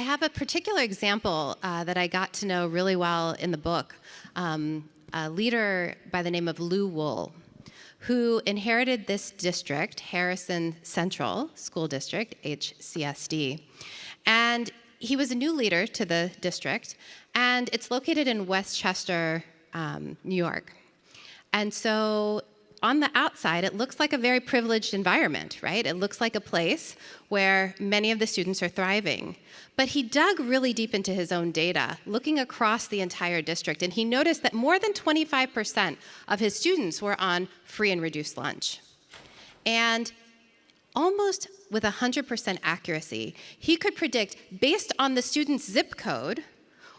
I have a particular example that I got to know really well in the book, a leader by the name of Lou Wool, who inherited this district, Harrison Central School District, HCSD. And he was a new leader to the district, and it's located in Westchester, New York. And so on the outside, it looks like a very privileged environment, right? It looks like a place where many of the students are thriving. But he dug really deep into his own data, looking across the entire district, and he noticed that more than 25% of his students were on free and reduced lunch. And almost with 100% accuracy, he could predict, based on the student's zip code,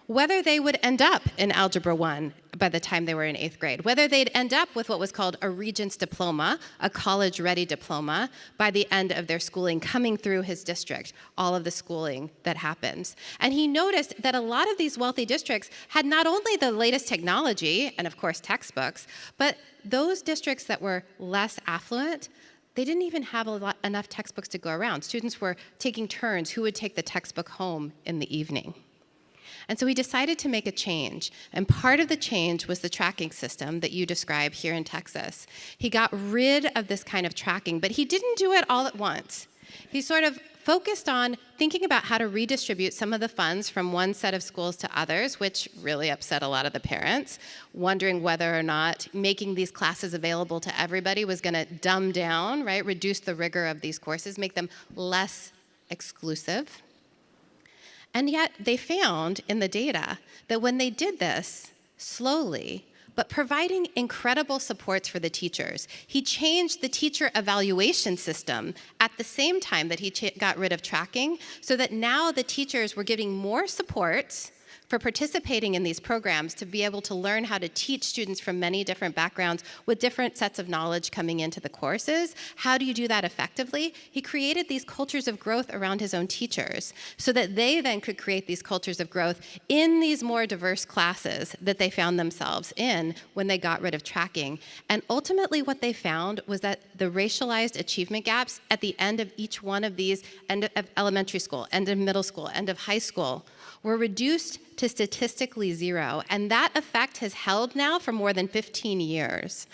whether they would end up in Algebra 1 by the time they were in 8th grade, whether they'd end up with what was called a Regents diploma, a college-ready diploma, by the end of their schooling coming through his district, all of the schooling that happens. And he noticed that a lot of these wealthy districts had not only the latest technology, and of course textbooks, but those districts that were less affluent, they didn't even have enough textbooks to go around. Students were taking turns who would take the textbook home in the evening. And so he decided to make a change. And part of the change was the tracking system that you describe here in Texas. He got rid of this kind of tracking, but he didn't do it all at once. He sort of focused on thinking about how to redistribute some of the funds from one set of schools to others, which really upset a lot of the parents, wondering whether or not making these classes available to everybody was going to dumb down, right, reduce the rigor of these courses, make them less exclusive. And yet they found in the data that when they did this slowly, but providing incredible supports for the teachers, he changed the teacher evaluation system at the same time that he got rid of tracking, so that now the teachers were giving more supports for participating in these programs to be able to learn how to teach students from many different backgrounds with different sets of knowledge coming into the courses. How do you do that effectively? He created these cultures of growth around his own teachers so that they then could create these cultures of growth in these more diverse classes that they found themselves in when they got rid of tracking. And ultimately what they found was that the racialized achievement gaps at the end of each one of these, end of elementary school, end of middle school, end of high school, were reduced to statistically zero. And that effect has held now for more than 15 years.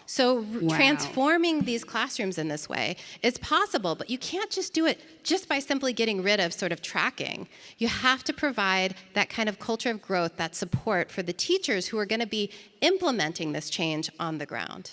So transforming these classrooms in this way is possible, but you can't just do it just by simply getting rid of sort of tracking. You have to provide that kind of culture of growth, that support for the teachers who are going to be implementing this change on the ground.